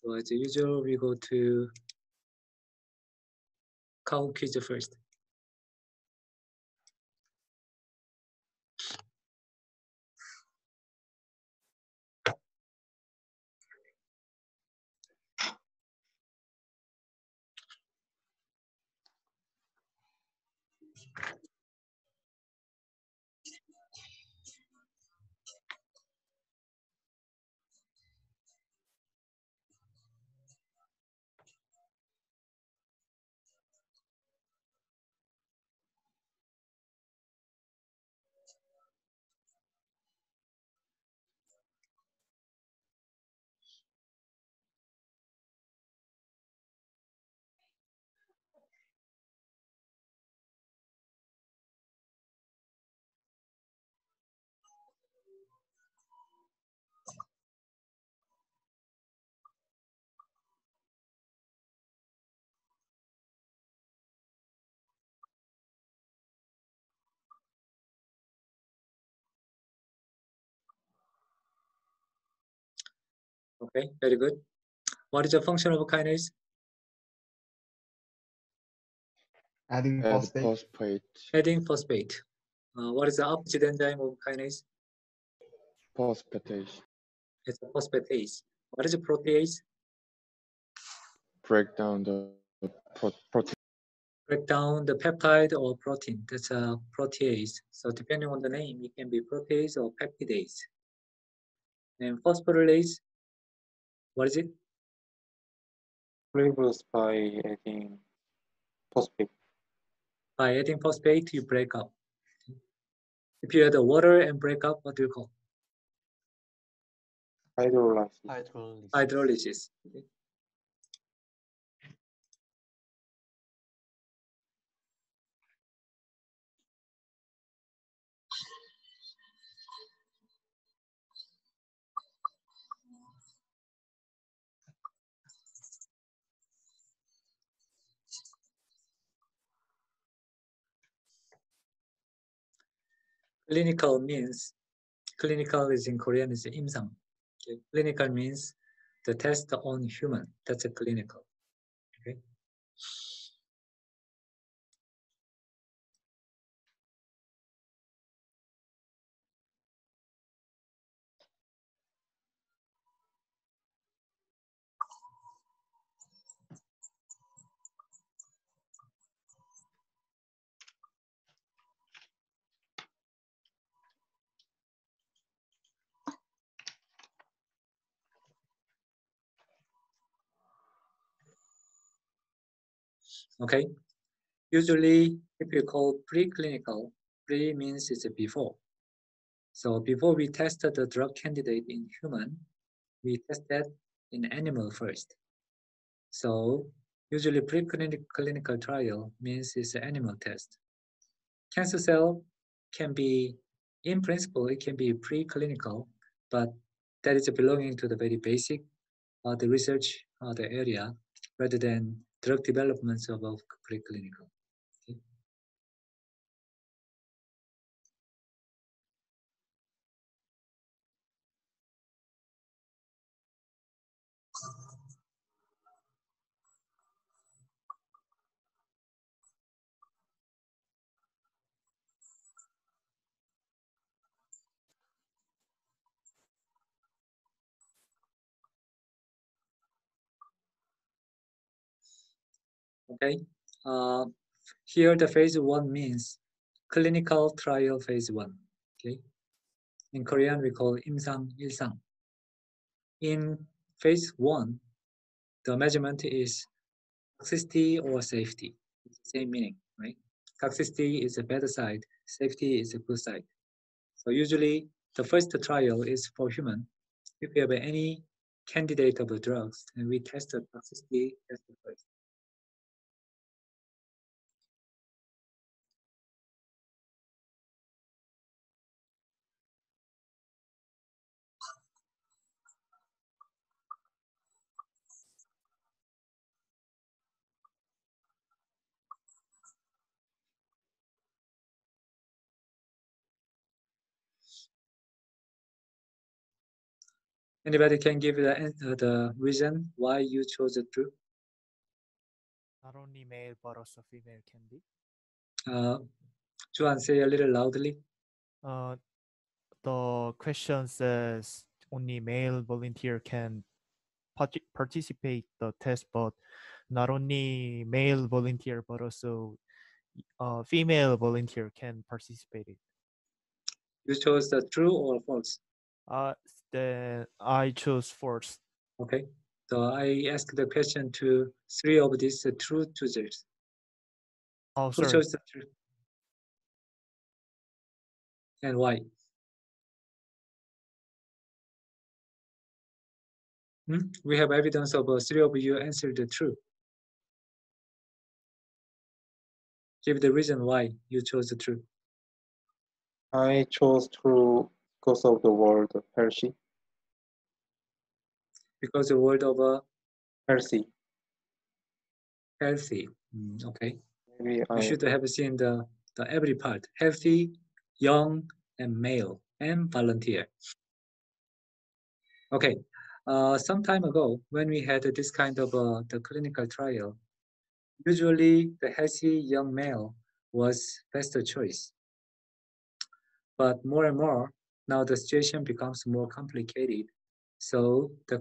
So as usual, we go to cow quiz first. Okay, very good. What is the function of kinase? Adding phosphate. Adding phosphate. What is the opposite enzyme of kinase? Phosphatase. It's a phosphatase. What is a protease? Break down the protein. Break down the peptide or protein. That's a protease. So depending on the name, it can be protease or peptidase. And phosphorylase, what is it? Labels by adding phosphate. By adding phosphate, you break up. If you add the water and break up, what do you call? Hydrolysis. Hydrolysis. Okay. Clinical means, clinical is in Korean is 임상. Okay. Clinical means the test on human. That's a clinical. Okay. Okay. Usually, if you call preclinical, pre means it's before. So before we tested the drug candidate in human, we tested in animal first. So usually preclinical trial means it's an animal test. Cancer cell can be, in principle, it can be preclinical, but that is belonging to the very basic, the research, the area, rather than drug developments of preclinical. Okay. Okay. Here the phase 1 means clinical trial phase 1. Okay. In Korean we call 임상 1상. In phase 1, the measurement is toxicity or safety. It's the same meaning, right? Toxicity is a bad side, safety is a good side. So usually the first trial is for human. If we have any candidate of the drugs, and we test the toxicity test first. Anybody can give the reason why you chose the true? Not only male but also female can be. Juan, say a little loudly. The question says only male volunteer can participate the test, but not only male volunteer but also female volunteer can participate it. You chose the true or false? Then I chose false. Okay. So I asked the question to 3 of these true choosers. Oh, Who sorry. chose the true? And why? We have evidence of 3 of you answered the true. Give the reason why you chose the true. I chose true because of the word healthy. Because the word of Healthy. healthy. Okay. Maybe You should have seen the every part. Healthy, young, and male, and volunteer. Okay. Some time ago, when we had this kind of the clinical trial, usually the healthy young male was best choice. But more and more, now the situation becomes more complicated. So the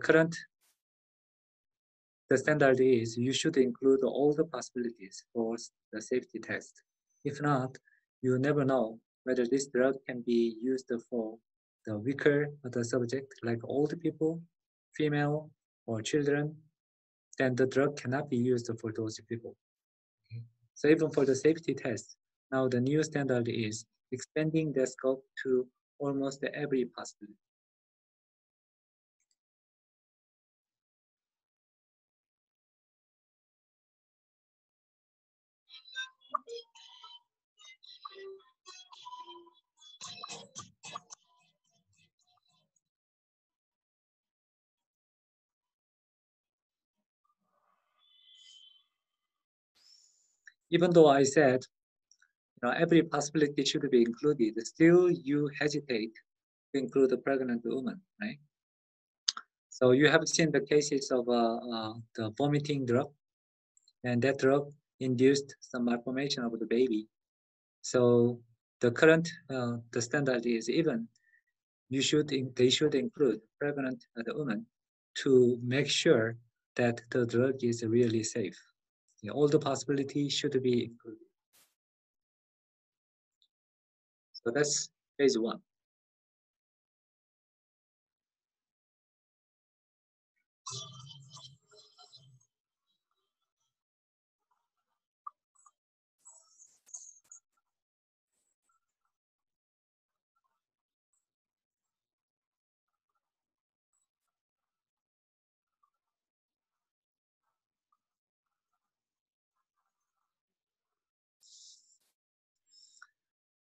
standard is you should include all the possibilities for the safety test. If not, you never know whether this drug can be used for the weaker the subject, like old people, female, or children. Then the drug cannot be used for those people. So even for the safety test, now the new standard is expanding the scope to almost every possibility. Even though I said every possibility should be included, still you hesitate to include a pregnant woman, right? So you have seen the cases of the vomiting drug, and that drug induced some malformation of the baby. So the current the standard is even they should include pregnant woman to make sure that the drug is really safe. All the possibilities should be included. So that's phase 1.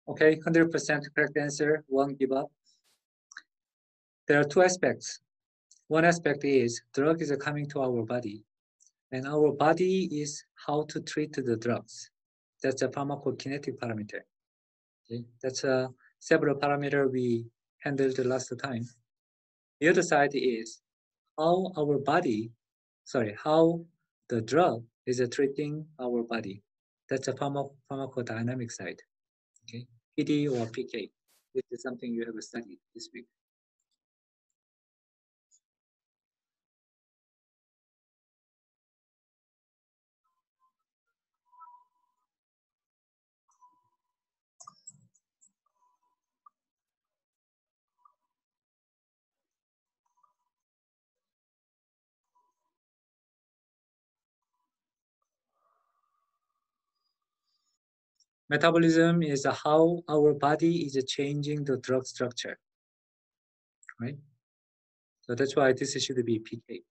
Okay, 100% correct answer, won't give up. There are 2 aspects. One aspect is drug is coming to our body, and our body is how to treat the drugs. That's a pharmacokinetic parameter. Okay? That's several parameter we handled the last time. The other side is how the drug is treating our body. That's a pharmacodynamic side. Okay, PD or PK. This is something you have studied this week. Metabolism is how our body is changing the drug structure, right? So that's why this should be PK.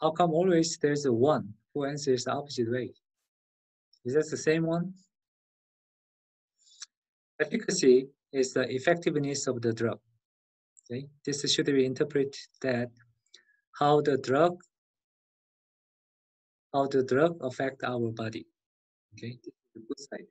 How come always there's a one who answers the opposite way? Is that the same one? Efficacy is the effectiveness of the drug. Okay, this should be interpreted that how the drug affect our body. Okay, this is the good side.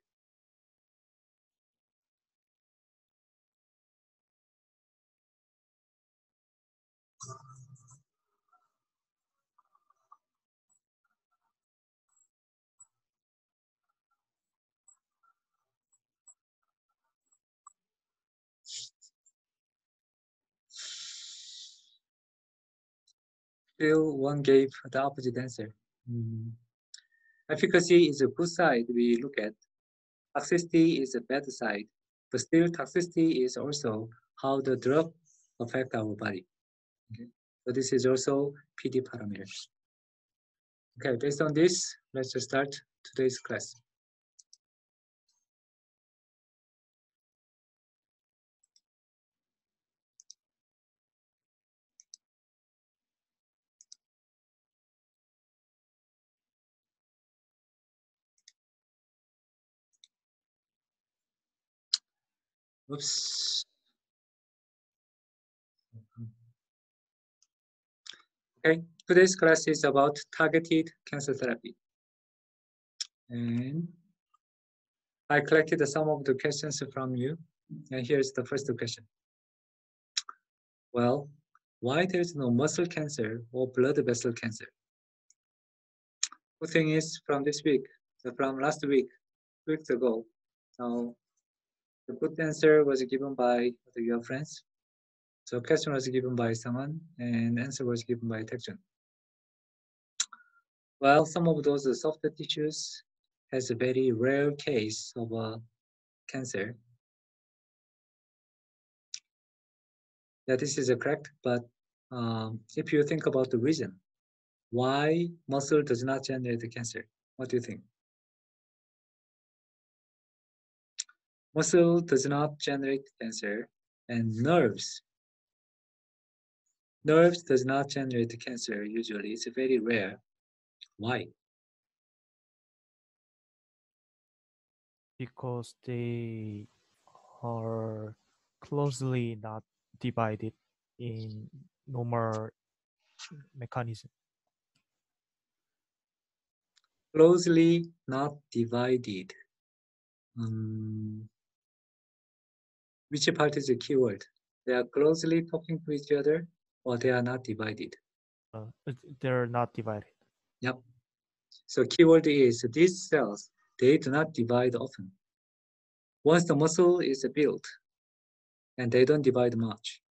Still, one gave the opposite answer. Efficacy is a good side we look at. Toxicity is a bad side, but still toxicity is also how the drug affect our body. Okay. So this is also PD parameters. Okay, based on this, let's just start today's class. Oops. Okay, today's class is about targeted cancer therapy. And I collected some of the questions from you. And here's the first question. Well, why there's no muscle cancer or blood vessel cancer? Good thing is from this week, so from last week, 2 weeks ago, now the good answer was given by your friends. So question was given by someone and answer was given by Taekjun. Well, some of those soft tissues has a very rare case of cancer. Yeah, this is correct, but if you think about the reason, why muscle does not generate the cancer, what do you think? Muscle does not generate cancer, and nerves does not generate cancer usually. It's very rare. Why? Because they are closely not divided in normal mechanism. Closely not divided. Which part is the keyword? They are closely talking to each other, or they are not divided? They're not divided. Yep. So keyword is these cells, they do not divide often. Once the muscle is built, and they don't divide much.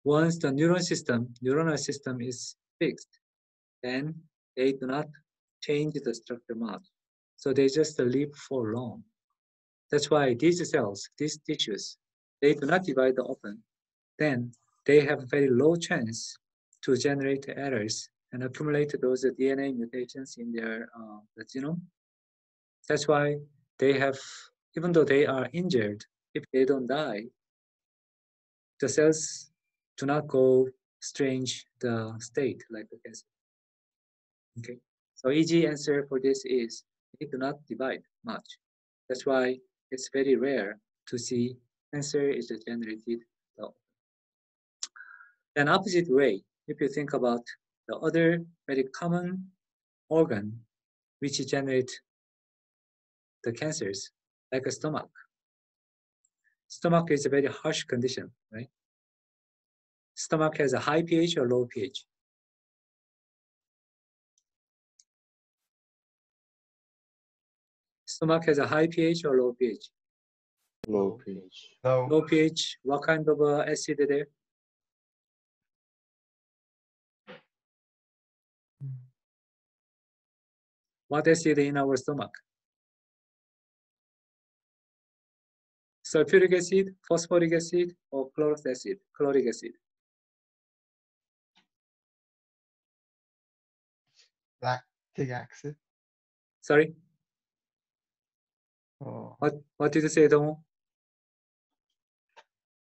Once the neuronal system is fixed, then they do not change the structure much. So they just live for long. That's why these cells, these tissues, they do not divide often. Then they have very low chance to generate errors and accumulate those DNA mutations in their the genome. That's why they have, even though they are injured, if they don't die, the cells do not go strange the state like the cancer. Okay, so easy answer for this is they do not divide much. That's why it's very rare to see cancer is generated. Then opposite way, if you think about the other very common organ which generate the cancers, like a stomach. Stomach is a very harsh condition, right? Stomach has a high pH or low pH. Stomach has a high pH or low pH? Low pH. Low pH, what kind of acid there? What acid in our stomach? Sulfuric acid, phosphoric acid, or chloric acid? Chloric acid. Lactic acid. Sorry, Oh, what did you say, Dong?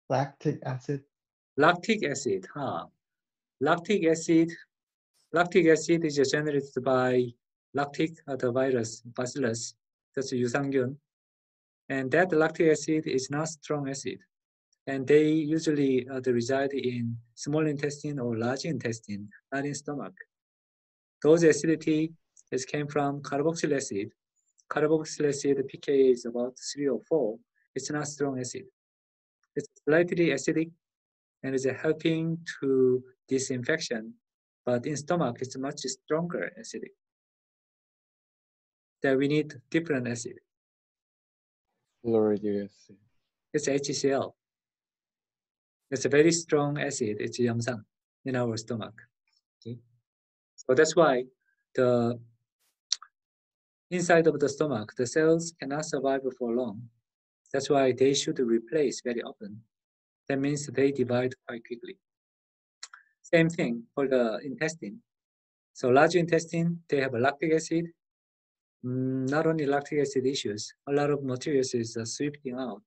lactic acid. Lactic acid, huh? Lactic acid is generated by lactic the virus, bacillus, that's 유산균. And that lactic acid is not strong acid. And they usually they reside in small intestine or large intestine, not in stomach. Those acidity came from carboxyl acid. Carboxyl acid pK is about 3 or 4. It's not strong acid. It's slightly acidic and is helping to disinfection. But in stomach, it's much stronger acidic. That we need different acid. Fluoridic acid. It's HCl. It's a very strong acid. It's 염산 in our stomach. Okay? So that's why the inside of the stomach, the cells cannot survive for long. That's why they should replace very often. That means they divide quite quickly. Same thing for the intestine. So large intestine, they have a lactic acid. Not only lactic acid issues, a lot of materials is sweeping out,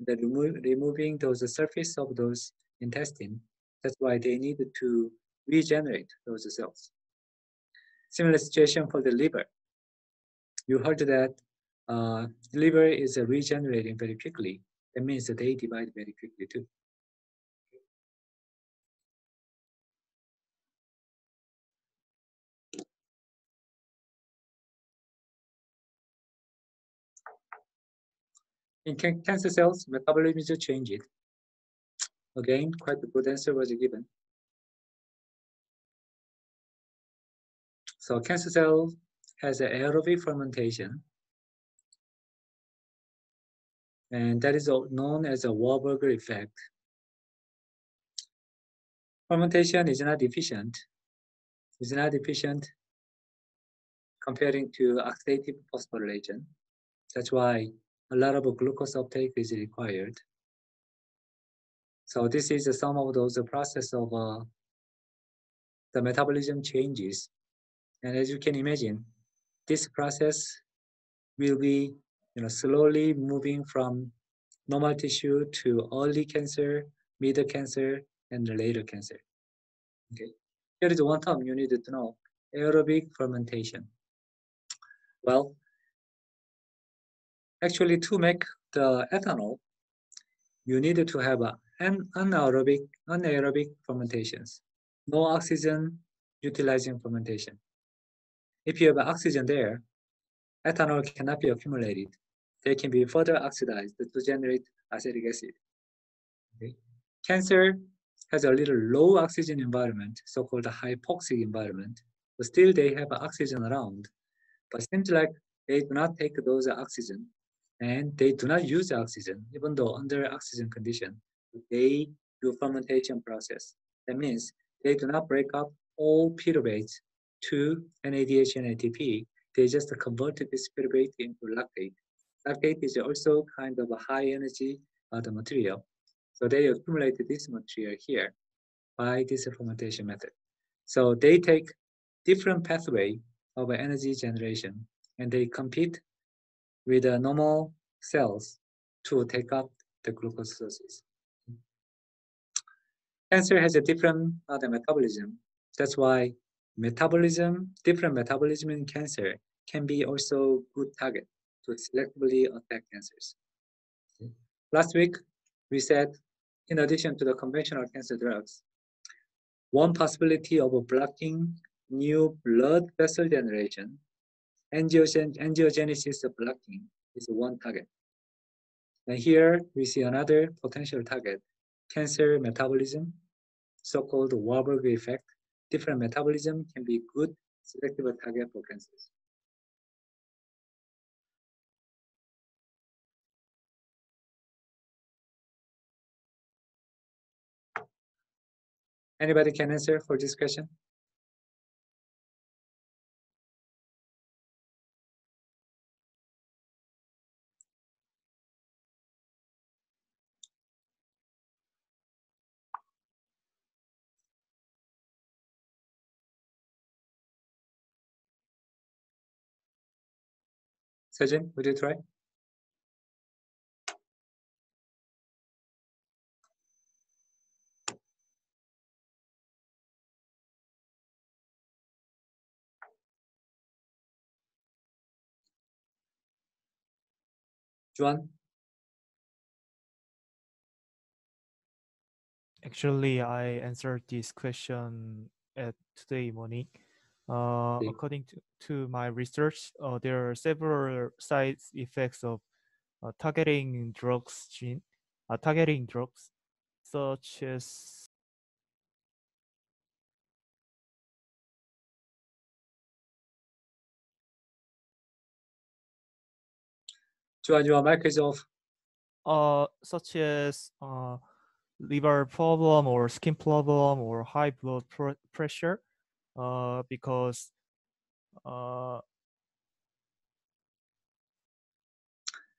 removing those surface of those intestine. That's why they need to regenerate those cells. Similar situation for the liver. You heard that liver is regenerating very quickly. That means that they divide very quickly too. In cancer cells, metabolism is changed. Again, quite a good answer was given. So cancer cell has an aerobic fermentation, and that is known as a Warburg effect. Fermentation is not efficient. It's not efficient comparing to oxidative phosphorylation. That's why a lot of glucose uptake is required. So this is some of those process of the metabolism changes. And as you can imagine, this process will be slowly moving from normal tissue to early cancer, middle cancer, and later cancer. Okay. Here is one term you need to know, aerobic fermentation. Well, actually to make the ethanol, you need to have an anaerobic fermentations. No oxygen utilizing fermentation. If you have oxygen there, ethanol cannot be accumulated. They can be further oxidized to generate acetic acid. Okay. Cancer has a little low oxygen environment, so-called hypoxic environment, but still they have oxygen around. But it seems like they do not take those oxygen and they do not use oxygen, even though under oxygen condition, they do fermentation process. That means they do not break up all pyruvates to NADH and ATP. They just convert this pyruvate into lactate. Lactate is also kind of a high energy the material. So they accumulate this material here by this fermentation method. So they take different pathway of energy generation and they compete with the normal cells to take up the glucose sources. Cancer has a different metabolism. That's why different metabolism in cancer can be also good target to selectively attack cancers. Last week, we said, in addition to the conventional cancer drugs, one possibility of blocking new blood vessel generation, angiogenesis blocking, is one target. And here we see another potential target, cancer metabolism, so-called Warburg effect. Different metabolism can be good selective target for cancers. Anybody can answer for this question? Sajin, would you try? Juan? Actually, I answered this question at today morning. Okay. According to my research, there are several side effects of targeting drugs such as Juan, your mic is off. such as liver problem or skin problem or high blood pressure, because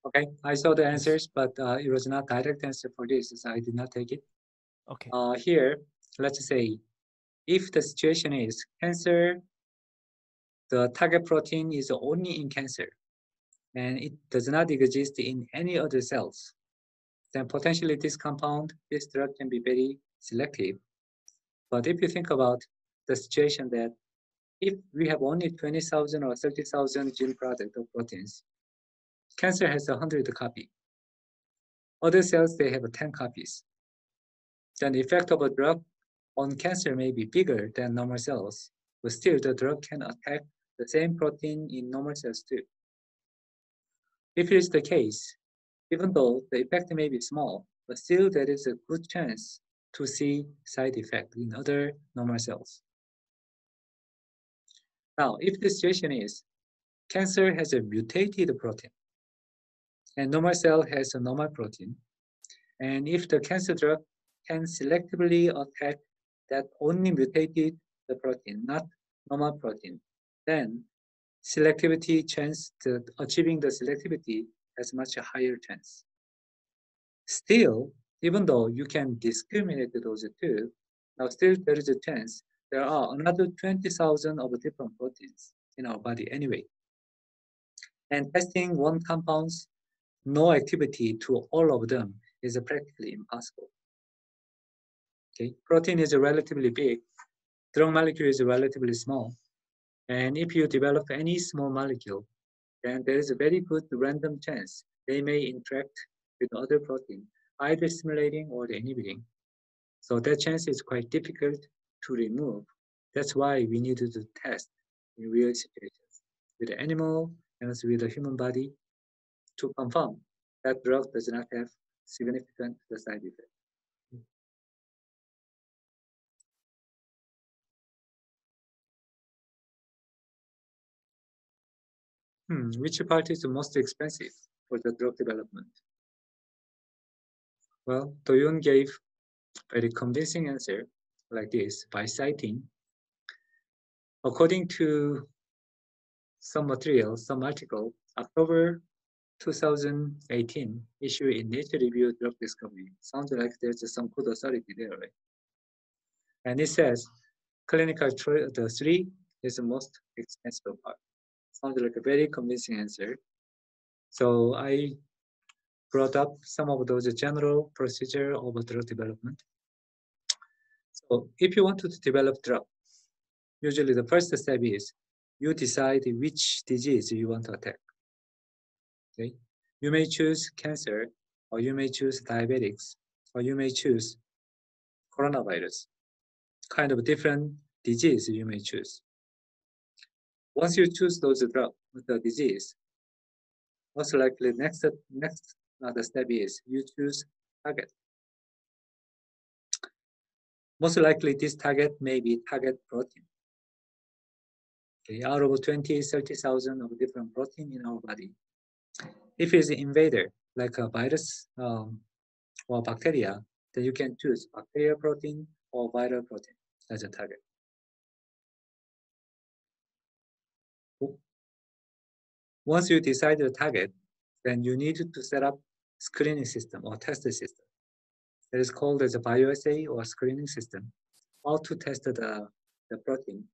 Okay, I saw the Yes. answers, but it was not direct answer for this, so I did not take it. okay. Here, let's say, if the situation is cancer, the target protein is only in cancer, and it does not exist in any other cells, then potentially this drug can be very selective. But if you think about the situation that if we have only 20,000 or 30,000 gene product of proteins, cancer has 100 copy. Other cells, they have 10 copies. Then the effect of a drug on cancer may be bigger than normal cells, but still the drug can attack the same protein in normal cells too. If it is the case, even though the effect may be small, but still there is a good chance to see side effect in other normal cells. Now, if the situation is cancer has a mutated protein and normal cell has a normal protein, and if the cancer drug can selectively attack that only mutated the protein, not normal protein, then selectivity chance to achieving the selectivity has much higher chance. Still, even though you can discriminate those two, now still there is a chance there are another 20,000 of different proteins in our body anyway. And testing one compound's no activity to all of them is practically impossible. Okay, protein is relatively big, drug molecule is relatively small, and if you develop any small molecule, then there is a very good random chance they may interact with other protein, either stimulating or inhibiting. So that chance is quite difficult to remove. That's why we need to test in real situations with the animal and also with the human body to confirm that drug does not have significant side effects. Which part is the most expensive for the drug development? Well, Doyun gave very convincing answer like this by citing, according to some material, some article, October 2018 issue in Nature Review Drug Discovery. Sounds like there's some good authority there, right? And it says clinical trial, the 3 is the most expensive part. Sounds like a very convincing answer. So I brought up some of those general procedure of drug development. So if you want to develop drug, usually the first step is you decide which disease you want to attack. Okay, you may choose cancer, or you may choose diabetics, or you may choose coronavirus. Kind of different disease you may choose. Once you choose those drug, the disease, most likely next the step is you choose target. Most likely this target may be target protein. Okay, out of 20, 30,000 of different protein in our body. If it's an invader, like a virus or bacteria, then you can choose bacterial protein or viral protein as a target. Once you decide the target, then you need to set up screening system or test system. It is called as a bioassay or screening system, how to test the protein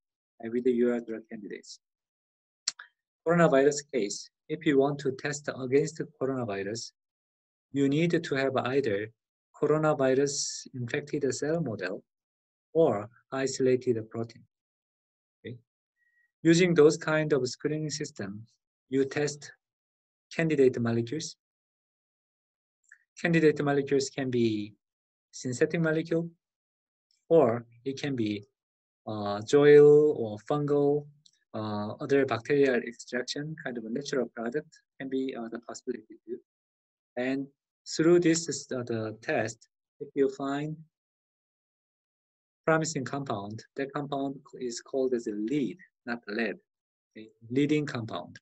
with your drug candidates. Coronavirus case, if you want to test against coronavirus, you need to have either coronavirus infected cell model or isolated protein. Okay? Using those kind of screening systems, you test candidate molecules candidate molecules can be synthetic molecule, or it can be soil or fungal, other bacterial extraction, kind of a natural product can be the possibility too. And through this the test, if you find promising compound, that compound is called as a lead, not lead, okay? Leading compound.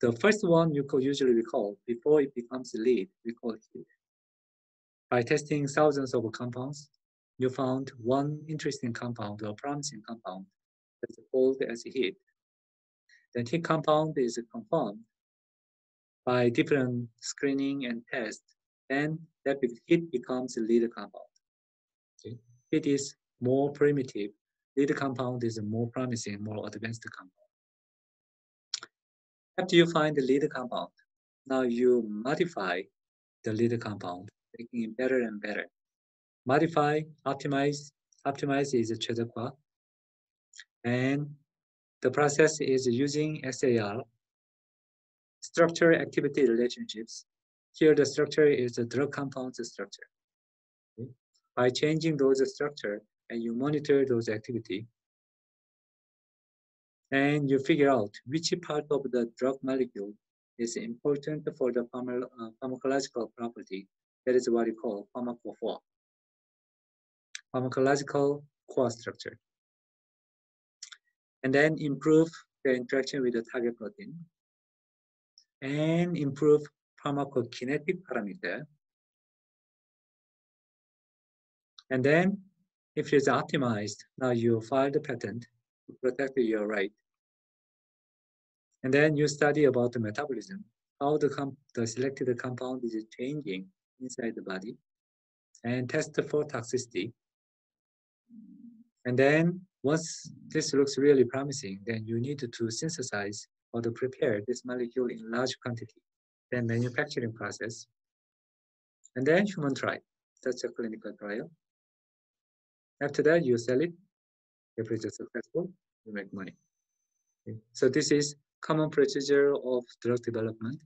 The first one you could usually recall before it becomes a lead, we call it hit. By testing thousands of compounds, you found one interesting compound or promising compound that's called as a hit. The hit compound is confirmed by different screening and tests, and that hit becomes a lead compound. Okay? It is more primitive. Lead compound is a more promising, more advanced compound. After you find the lead compound, now you modify the lead compound, making it better and better. Modify, optimize. Optimize is a 최적화. And the process is using SAR, structure activity relationships. Here the structure is the drug compound's structure. Okay? By changing those structure and you monitor those activity, and you figure out which part of the drug molecule is important for the pharmacological property. That is what we call pharmacophore, pharmacological core structure. And then improve the interaction with the target protein and improve pharmacokinetic parameter. And then if it's optimized, now you file the patent to protect your right. And then you study about the metabolism, how the selected compound is changing inside the body, and test for toxicity. And then once this looks really promising, then you need to synthesize or to prepare this molecule in large quantity, then manufacturing process, and then human trial. That's a clinical trial. After that, you sell it. If it is successful, you make money. Okay. So this is common procedure of drug development.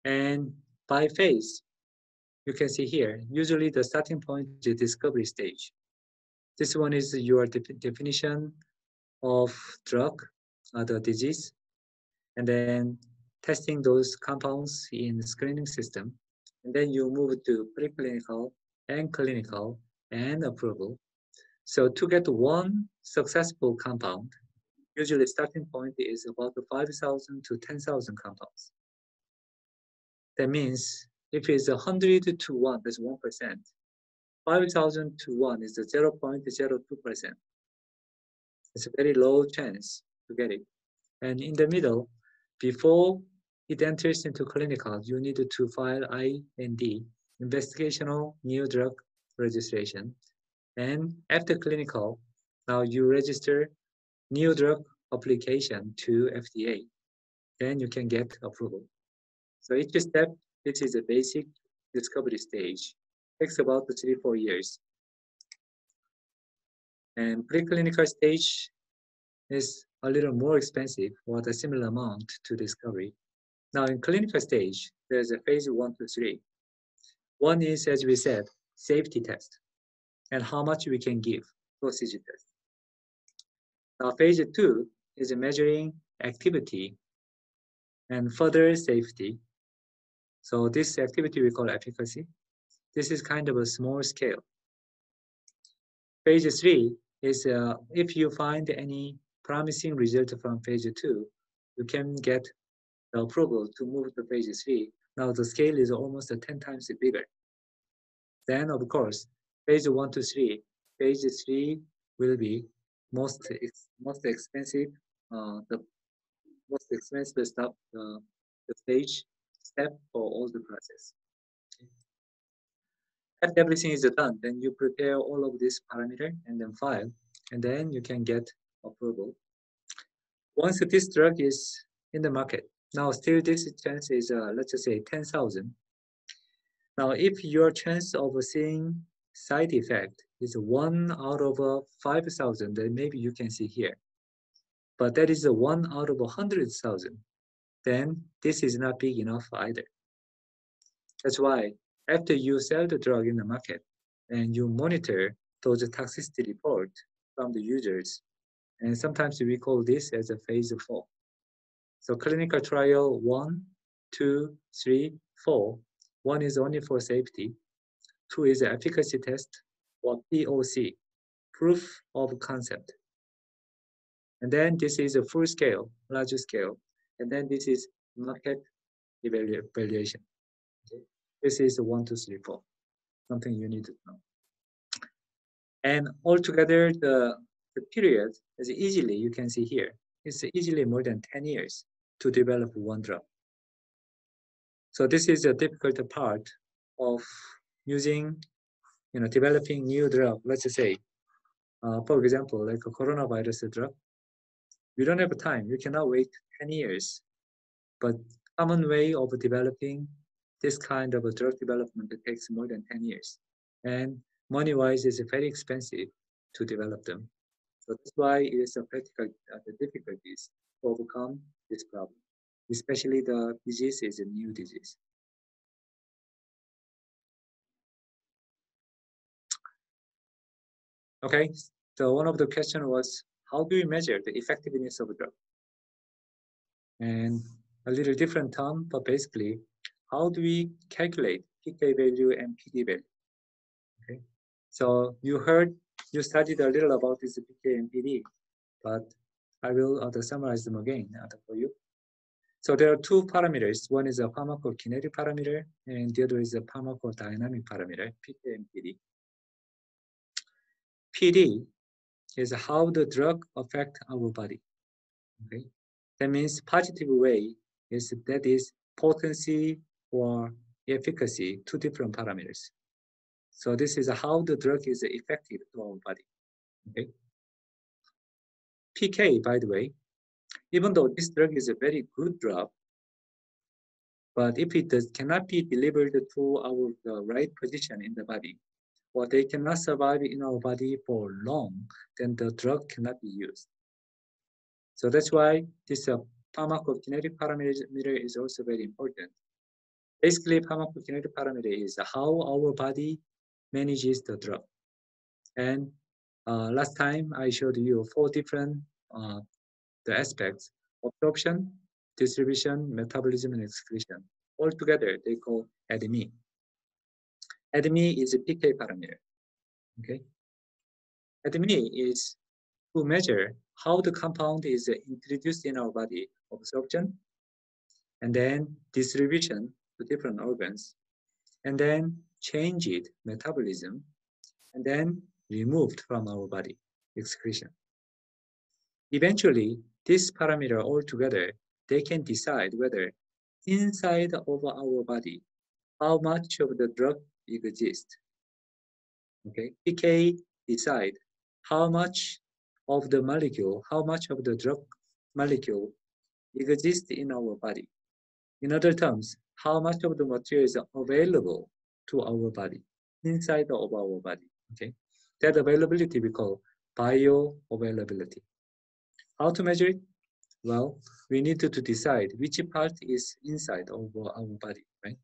And by phase, you can see here, usually the starting point is the discovery stage. This one is your definition of drug, the disease, and then testing those compounds in the screening system. And then you move to preclinical and clinical and approval. So to get one successful compound, usually starting point is about 5,000 to 10,000 compounds. That means if it's 100 to 1, that's 1%. 5,000 to 1 is 0.02%. It's a very low chance to get it. And in the middle, before it enters into clinical, you need to file IND, investigational new drug registration. And after clinical, now you register new drug application to FDA. Then you can get approval. So each step, this is a basic discovery stage. Takes about 3-4 years. And preclinical stage is a little more expensive, or the similar amount to discovery. Now in clinical stage, there's a phase 1 to 3. One is, as we said, safety test, and how much we can give, dosage test. Now phase 2 is measuring activity and further safety. So this activity we call efficacy. This is kind of a small scale. Phase 3 is if you find any promising result from phase 2, you can get the approval to move to phase 3. Now the scale is almost 10 times bigger. Then of course, phase 1 to 3, phase 3 will be most expensive, the most expensive step, the step for all the process. After everything is done, then you prepare all of this parameter and then file, and then you can get approval. Once this drug is in the market, now still this chance is, let's just say 10,000. Now, if your chance of seeing side effect is 1 out of 5,000, then maybe you can see here. But that is 1 out of 100,000. then this is not big enough either. That's why after you sell the drug in the market and you monitor those toxicity reports from the users, and sometimes we call this as a phase 4. So clinical trial 1, 2, 3, 4. 1 is only for safety. 2 is the efficacy test, or POC, proof of concept. And then this is a full scale, larger scale. And then this is market evaluation. Okay. This is 1, 2, 3, 4. Something you need to know. And altogether, the period is easily, you can see here, it's easily more than 10 years to develop one drug. So this is a difficult part of using, developing new drug. Let's say, for example, like a coronavirus drug. We don't have time. You cannot wait 10 years. But common way of developing this kind of a drug development, it takes more than 10 years. And money-wise, it's very expensive to develop them. So that's why it is a practical the difficulties to overcome this problem. Especially the disease is a new disease. Okay, so one of the questions was, how do we measure the effectiveness of a drug? And a little different term, but basically, how do we calculate PK value and PD value? Okay, so you studied a little about this PK and PD, but I will summarize them again for you. So there are two parameters. One is a pharmacokinetic parameter, and the other is a pharmacodynamic parameter, PK and PD. PD is how the drug affects our body. Okay, that means positive way is that is potency or efficacy, two different parameters. So this is how the drug is effective to our body. Okay. PK, by the way, even though this drug is a very good drug, but if it cannot be delivered to the right position in the body, or they cannot survive in our body for long, then the drug cannot be used. So that's why this pharmacokinetic parameter is also very important. Basically, pharmacokinetic parameter is how our body manages the drug. And last time I showed you 4 different the aspects: absorption, distribution, metabolism, and excretion. All together, they call ADME. ADME is a PK parameter. Okay. ADME is to measure how the compound is introduced in our body, absorption, and then distribution to different organs, and then change it, metabolism, and then removed from our body, excretion. Eventually, this parameter altogether, they can decide whether inside of our body, how much of the drug exists. Okay, PK decide how much of the molecule, how much of the drug molecule exists in our body. In other terms, how much of the material is available to our body, inside of our body. Okay, that availability we call bioavailability. How to measure it? Well, we need to decide which part is inside of our body, right?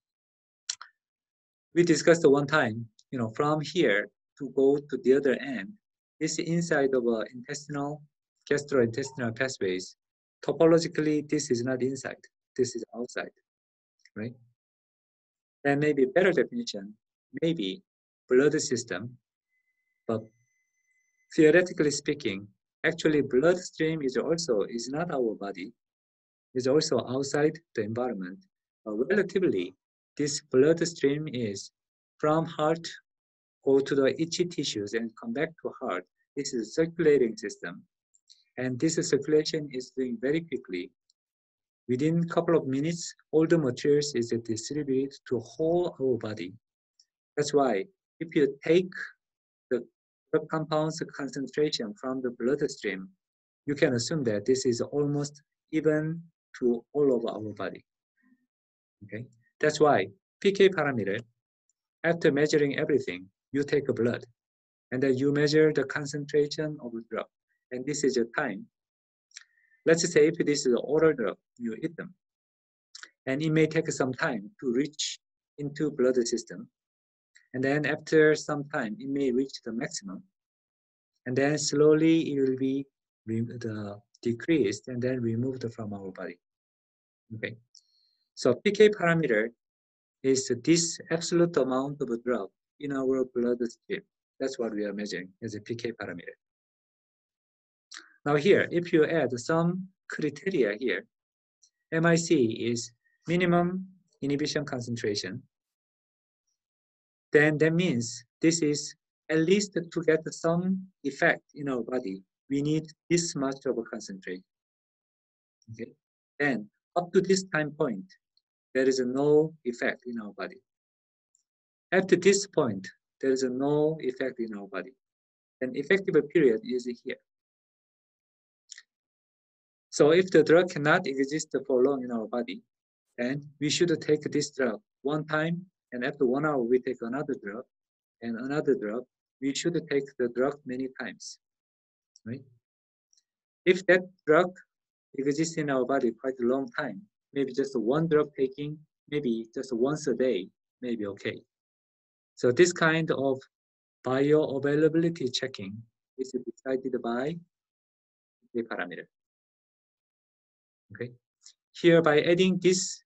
We discussed one time, from here to go to the other end, this inside of intestinal, gastrointestinal pathways. Topologically, this is not inside, this is outside, right? And maybe better definition, maybe blood system, but theoretically speaking, actually bloodstream is not our body, is also outside the environment. Relatively, this bloodstream is from heart, go to the itchy tissues and come back to heart. This is a circulating system. And this circulation is doing very quickly. Within a couple of minutes, all the materials is distributed to whole our body. That's why if you take the drug compounds concentration from the bloodstream, you can assume that this is almost even to all over our body. Okay, that's why PK parameter, after measuring everything, you take a blood and then you measure the concentration of the drug. And this is a time. Let's say if this is an oral drug, you eat them. and it may take some time to reach into blood system. And then after some time, it may reach the maximum. And then slowly it will be decreased and then removed from our body. Okay. So PK parameter is this absolute amount of drug in our bloodstream. That's what we are measuring as a PK parameter. Now here, if you add some criteria here, MIC is minimum inhibition concentration, then that means this is at least to get some effect in our body, we need this much of a concentration. Okay. Then up to this time point, there is no effect in our body. After this point, there is no effect in our body. And effective period is here. So if the drug cannot exist for long in our body, then we should take this drug one time, and after 1 hour we take another drug and another drug. We should take the drug many times, right? If that drug exists in our body quite a long time, maybe just one drug taking, maybe just once a day, maybe okay. So this kind of bioavailability checking is decided by the parameter. Okay. Here, by adding this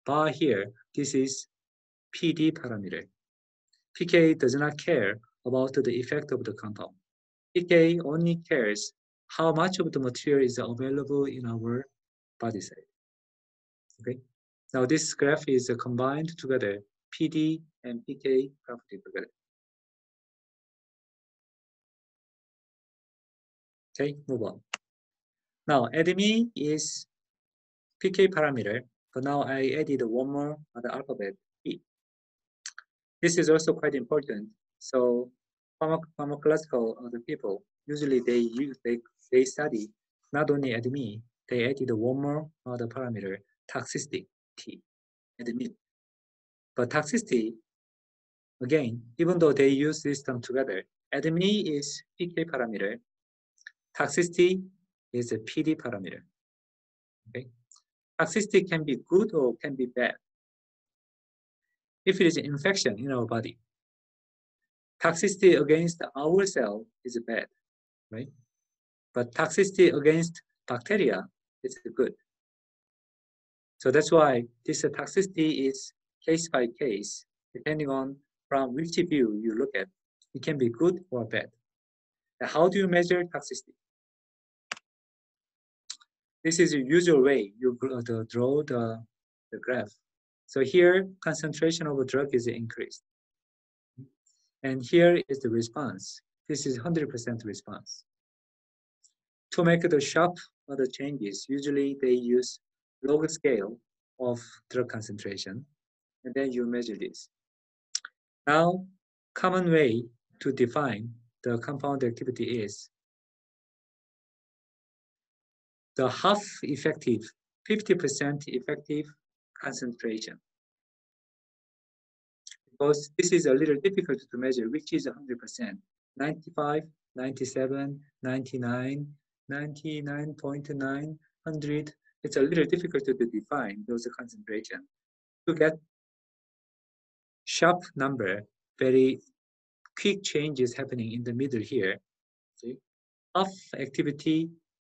bar here, this is PD parameter. PK does not care about the effect of the compound. PK only cares how much of the material is available in our body cell. Okay. Now this graph is combined together, PD and PK property together. Okay, move on. Now ADME is PK parameter, but now I added one more other alphabet, E. This is also quite important. So pharmacological people, usually they study not only ADME, they added one more other parameter, toxicity, T, ADME. But toxicity, again, even though they use this term together, ADME is PK parameter, toxicity is a PD parameter. Okay. Toxicity can be good or can be bad. If it is an infection in our body, toxicity against our cell is bad, right? But toxicity against bacteria is good. So that's why this toxicity is case by case, depending on from which view you look at. It can be good or bad. Now, how do you measure toxicity? This is the usual way you draw the graph. So here, concentration of a drug is increased. And here is the response. This is 100% response. To make the sharp other changes, usually they use log scale of drug concentration, and then you measure this. Now, common way to define the compound activity is the half effective, 50% effective concentration. Because this is a little difficult to measure, which is 100%. 95, 97, 99, 99.9, 100. It's a little difficult to define those concentrations. To get sharp number, very quick changes happening in the middle here. See? Half activity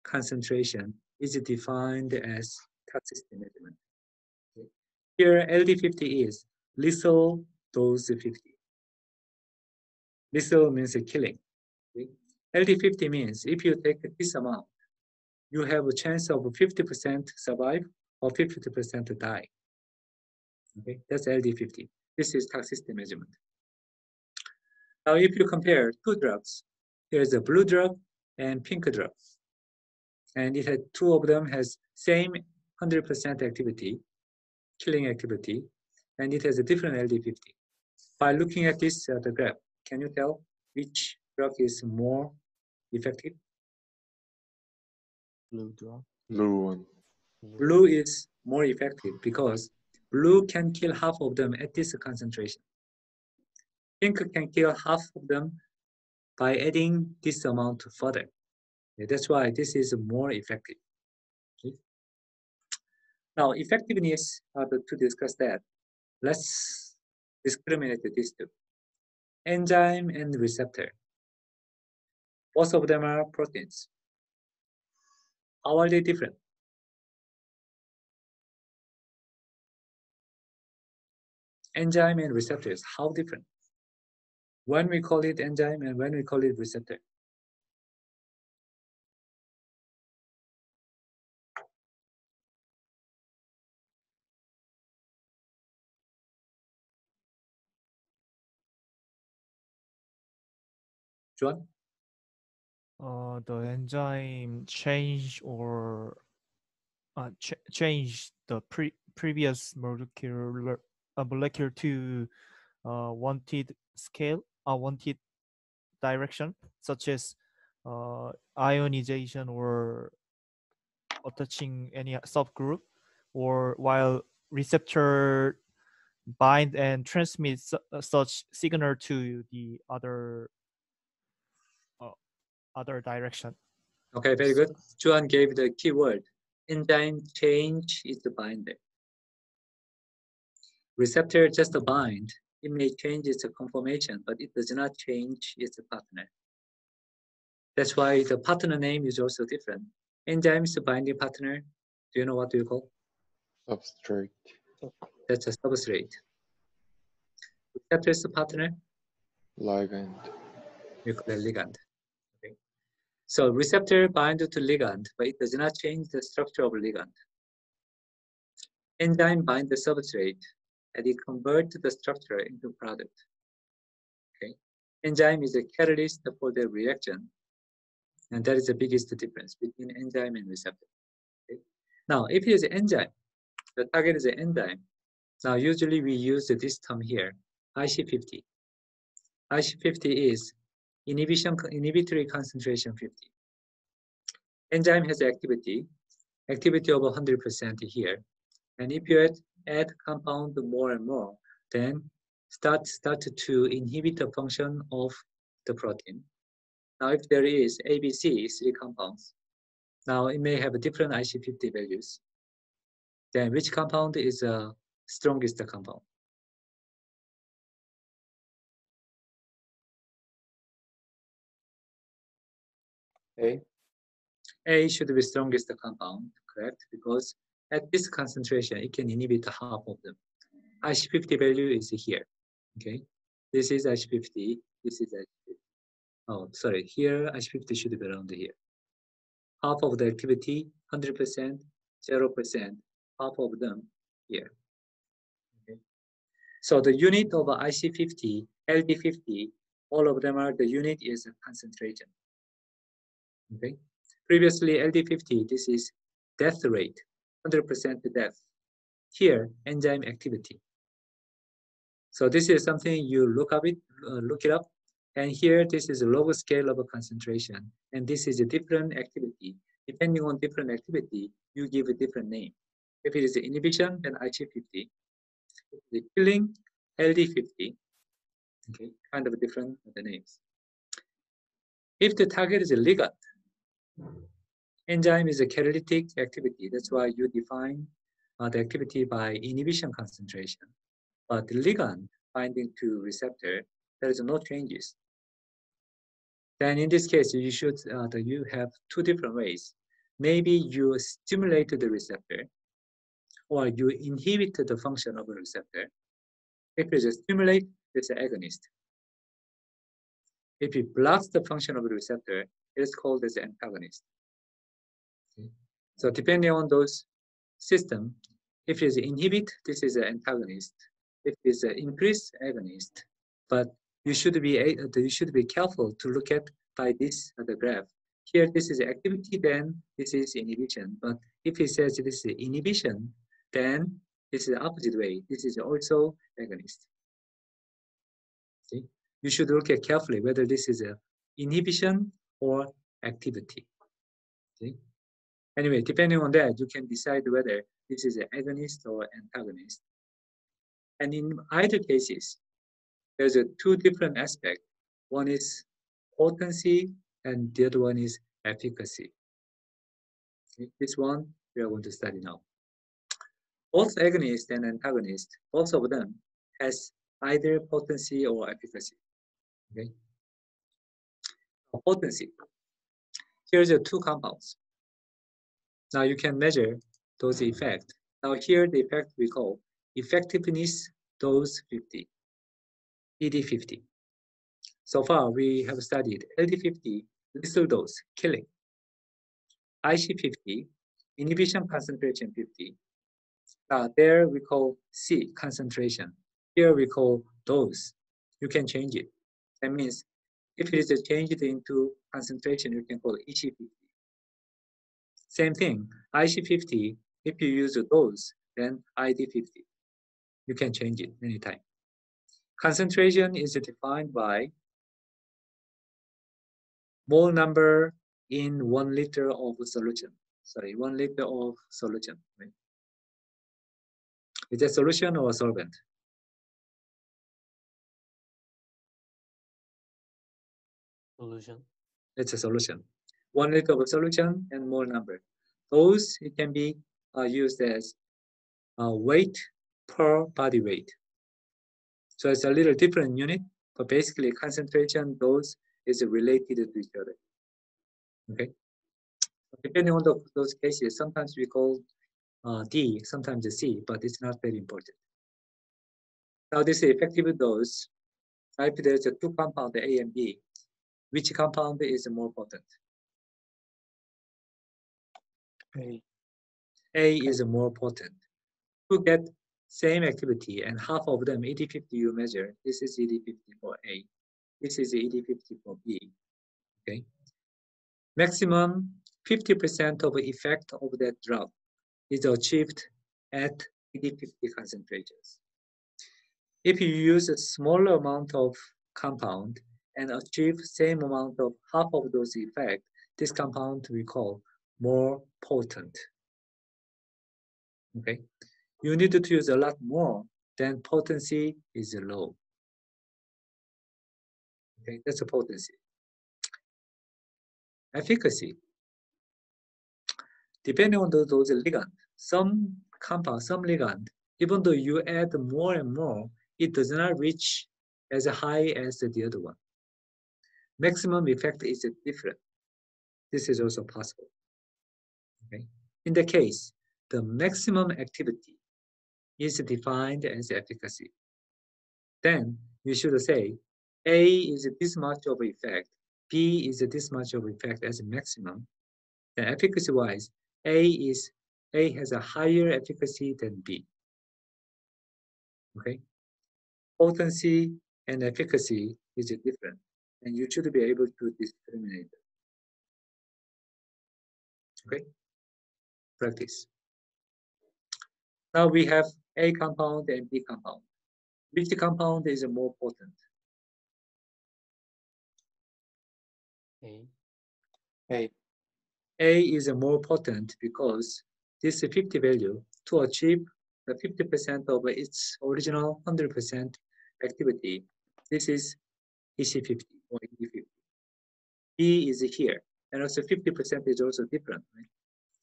concentration is defined as toxicity measurement. Okay. Here, LD50 is lethal dose 50. Lethal means killing. Okay. LD50 means if you take this amount, you have a chance of 50% survive or 50% die. Okay, that's LD50. This is toxicity measurement. Now, if you compare two drugs, here's a blue drug and pink drug. And it had two of them has same 100% activity, killing activity, and it has a different LD50. By looking at this the graph, can you tell which drug is more effective? Blue drug. Blue one. Blue is more effective because blue can kill half of them at this concentration. Pink can kill half of them by adding this amount further. That's why this is more effective. Okay. Now, effectiveness, to discuss that, let's discriminate these two. Enzyme and receptor. Both of them are proteins. How are they different? Enzyme and receptors, how different? When we call it enzyme and when we call it receptor. John? The enzyme change or change the previous molecule to wanted scale, wanted direction, such as ionization or attaching any subgroup, or while receptor bind and transmit such signal to the other direction. Okay, very good. Juan gave the keyword. Enzyme change is the binder. Receptor just a bind. It may change its conformation, but it does not change its partner. That's why the partner name is also different. Enzyme is the binding partner. Do you know what you call? Substrate. That's a substrate. Receptor is the partner. Ligand. We call it ligand. Okay. So receptor binds to ligand, but it does not change the structure of ligand. Enzyme binds the substrate, and it converts the structure into product. Okay. Enzyme is a catalyst for the reaction, and that is the biggest difference between enzyme and receptor. Okay. Now, if it is enzyme, the target is an enzyme. Now, usually we use this term here, IC50. IC50 is inhibitory concentration 50. Enzyme has activity of 100% here. And if you add compound more and more, then start to inhibit the function of the protein. Now, if there is ABC, 3 compounds, now it may have different IC50 values. Then which compound is the strongest compound? A. A should be strongest compound, correct? Because at this concentration, it can inhibit half of them. IC50 value is here, okay? This is IC50, this is IC50. Oh, sorry, here IC50 should be around here. Half of the activity, 100%, 0%, half of them here. Okay. So the unit of IC50, LD50, all of them are, the unit is concentration. Okay. Previously, LD50, this is death rate, 100% death. Here, enzyme activity. So this is something you look it up. And here, this is a lower scale of a concentration. And this is a different activity. Depending on different activity, you give a different name. If it is inhibition, then IC50. If it is killing, LD50. Okay, kind of different the names. If the target is a ligand, enzyme is a catalytic activity. That's why you define the activity by inhibition concentration. But the ligand binding to receptor, there is no changes. Then in this case, you should you have 2 different ways. Maybe you stimulate the receptor, or you inhibit the function of a receptor. If it is a stimulate, it's an agonist. If it blocks the function of the receptor, it is called as an antagonist. Okay. So depending on those system, if it is inhibit, this is an antagonist. If it is an increase, agonist. But you should be careful to look at by this the graph. Here, this is activity, then this is inhibition. But if it says this is inhibition, then this is the opposite way. This is also agonist. Okay? You should look at carefully whether this is a inhibition or activity. Okay? Anyway, depending on that, you can decide whether this is an agonist or antagonist. And in either cases, there's 2 different aspects. One is potency, and the other one is efficacy. Okay? This one we are going to study now. both agonist and antagonist, both of them has either potency or efficacy. Okay. Potency. Here's the two compounds. Now you can measure those effects. Now here the effect we call effectiveness dose 50, ED50. So far we have studied LD50, lethal dose, killing. IC50, inhibition concentration 50. There we call C, concentration. Here we call dose. You can change it. That means if it is changed into concentration, you can call it EC50. Same thing, IC50, if you use a dose, then ID50. You can change it anytime. Concentration is defined by mole number in 1 liter of solution. Sorry, 1 liter of solution. Right? Is it solution or solvent? Solution. It's a solution. 1 liter of solution and mole number. Those it can be used as weight per body weight. So it's a little different unit, but basically concentration, dose is related to each other. Okay. Depending on those cases, sometimes we call D, sometimes C, but it's not very important. Now this is effective dose. If there's a two compound A and B, which compound is more potent? A. A is more potent. To get same activity and half of them ED50 you measure. This is ED50 for A. This is ED50 for B. Okay. Maximum 50% of effect of that drug is achieved at ED50 concentrations. If you use a smaller amount of compound and achieve same amount of half of those effects, this compound we call more potent. Okay, you need to use a lot more, then potency is low. Okay, that's a potency. Efficacy. Depending on those ligand, some compound, some ligand, even though you add more and more, it does not reach as high as the other one. Maximum effect is different. This is also possible. Okay. In the case, the maximum activity is defined as efficacy. Then you should say A is this much of effect, B is this much of effect as a maximum. Then efficacy-wise, A has a higher efficacy than B. Okay. Potency and efficacy is different, and you should be able to discriminate. Okay. Practice. Now we have A compound and B compound. Which compound is more potent? A. A. A is more potent because this 50 value to achieve the 50% of its original 100% activity. This is EC50 or ED50. B is here, and also 50% is also different. Right?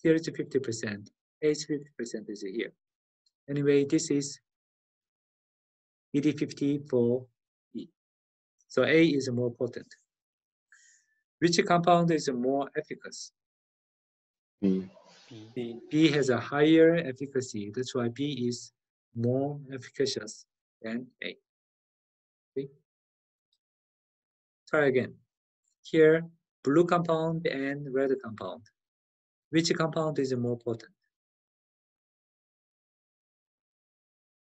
Here is 50%, A's 50% is here. Anyway, this is ED50 for B. So A is more potent. Which compound is more efficacious? B. B. B has a higher efficacy. That's why B is more efficacious than A. Okay. Try again. Here, blue compound and red compound. Which compound is more potent?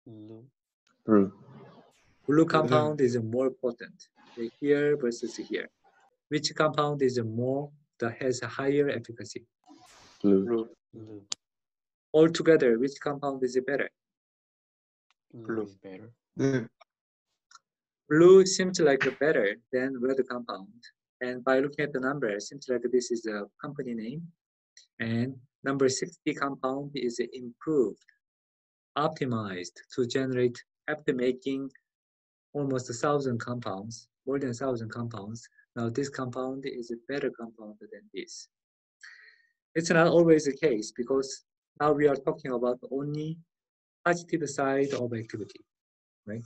Blue. Blue. Blue compound is more potent. Okay, here versus here. Which compound is more that has a higher efficacy? Blue. Blue. Blue. Altogether, which compound is better? Blue is better. Blue. Blue seems like better than red compound. And by looking at the number, it seems like this is a company name. And number 60 compound is improved, optimized to generate, after making almost 1,000 compounds, more than 1,000 compounds. Now this compound is a better compound than this. It's not always the case because now we are talking about only positive side of activity, right?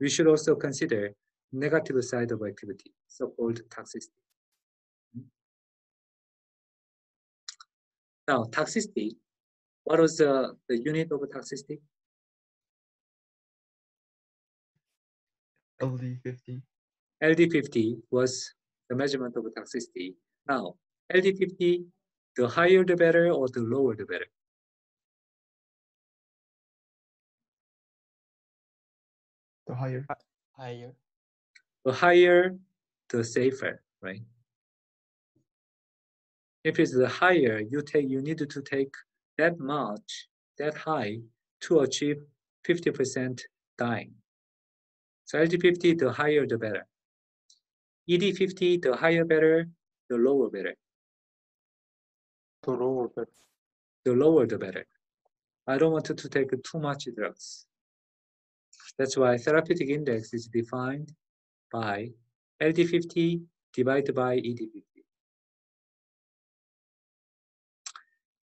We should also consider negative side of activity, so-called toxicity. Now, toxicity, what was the unit of toxicity? LD50. LD50 was the measurement of toxicity. Now, LD50, the higher the better or the lower the better? The higher. Higher. The higher, the safer, right? If it's the higher, you need to take that much, that high, to achieve 50% dying. So LD50, the higher the better. ED50, the higher better, the lower better. The lower better. The lower the better. I don't want to take too much drugs. That's why therapeutic index is defined by LD50 divided by ED50.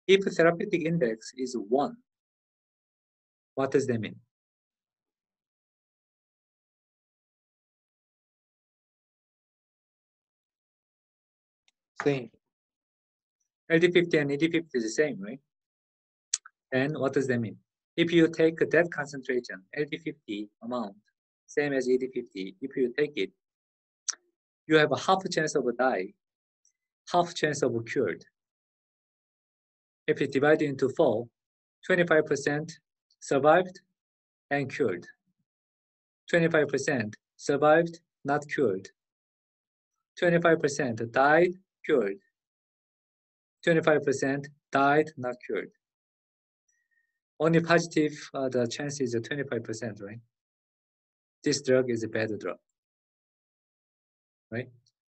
If therapeutic index is 1, what does that mean? Same. LD50 and ED50 is the same, right? And what does that mean? If you take that concentration, LD50 amount, same as ED50, if you take it, you have a half chance of die, half chance of cured. If you divide it into 4, 25% survived and cured. 25% survived, not cured. 25% died, cured. 25% died, not cured. Only positive, the chance is 25%, right? This drug is a bad drug, right?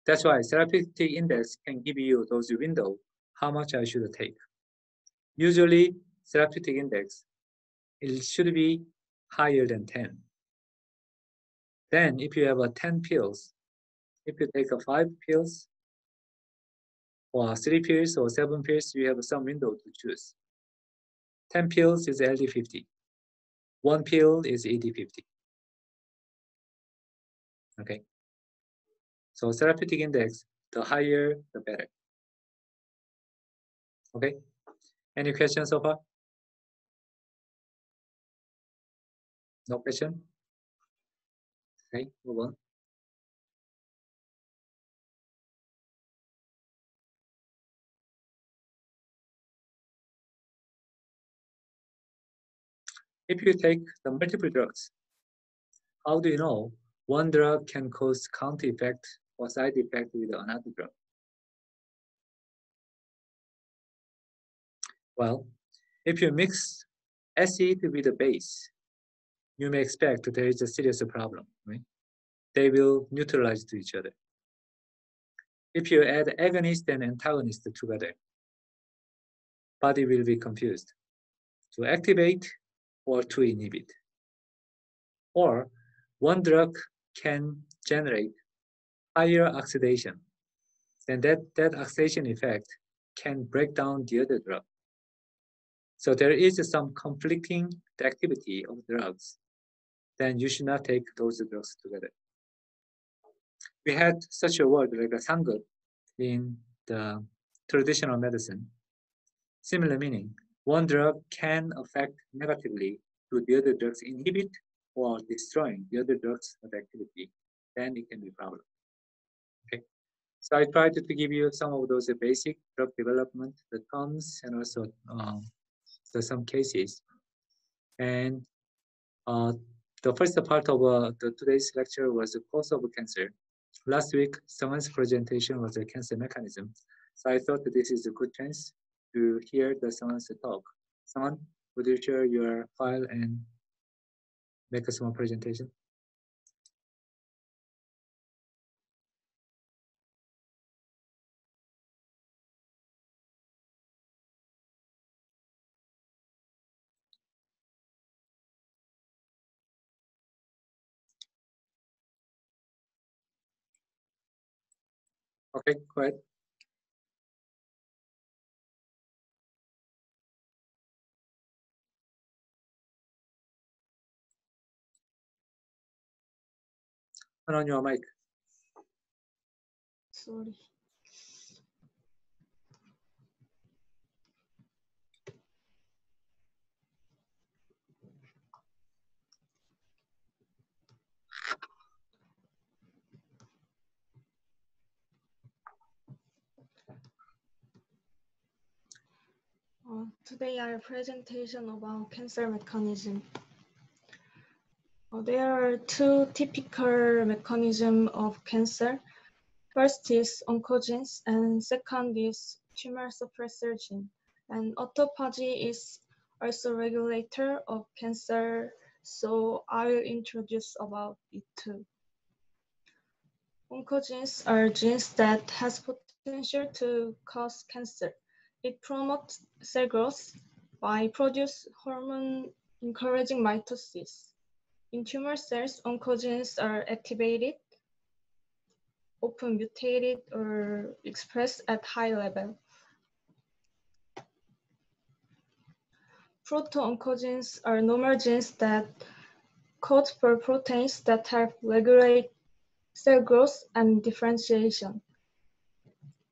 That's why therapeutic index can give you those window, how much I should take. Usually, therapeutic index, it should be higher than 10. Then if you have 10 pills, if you take 5 pills, or 3 pills or 7 pills, you have some window to choose. 10 pills is LD50. 1 pill is ED50. Okay. So therapeutic index, the higher, the better. Okay. Any questions so far? No question? Okay, move on. If you take the multiple drugs, how do you know one drug can cause counter effect or side effect with another drug? Well, if you mix acid with a base, you may expect there is a serious problem, right? They will neutralize to each other. If you add agonist and antagonist together, body will be confused to activate or to inhibit. Or one drug can generate higher oxidation, then that oxidation effect can break down the other drug. So there is some conflicting activity of drugs, then you should not take those drugs together. We had such a word like a sangut in the traditional medicine. Similar meaning, one drug can affect negatively to the other drugs, inhibit or destroying the other drugs of activity, then it can be a problem. Okay. So I tried to give you some of those basic drug development, the terms, and also some cases. And the first part of today's lecture was the cause of cancer. Last week, someone's presentation was a cancer mechanism. So I thought that this is a good chance to hear someone's talk. Someone, would you share your file and make a small presentation? Okay, go ahead. Turn on your mic. Sorry. Today I have a presentation about cancer mechanism. There are two typical mechanisms of cancer. First is oncogenes, and second is tumor suppressor gene. And autophagy is also regulator of cancer, so I will introduce about it too. Oncogenes are genes that has potential to cause cancer. It promotes cell growth by produce hormone encouraging mitosis. In tumor cells, oncogenes are activated, often mutated, or expressed at high level. Proto-oncogenes are normal genes that code for proteins that help regulate cell growth and differentiation.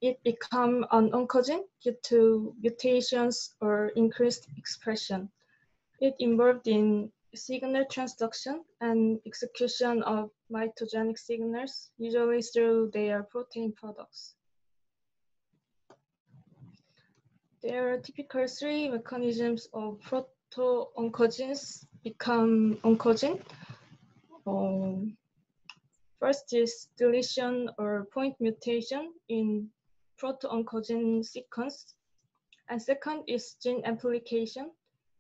It becomes an oncogene due to mutations or increased expression. It involved in signal transduction and execution of mitogenic signals, usually through their protein products. There are typical three mechanisms of proto-oncogenes become oncogene. First is deletion or point mutation in proto-oncogene sequence, and second is gene amplification,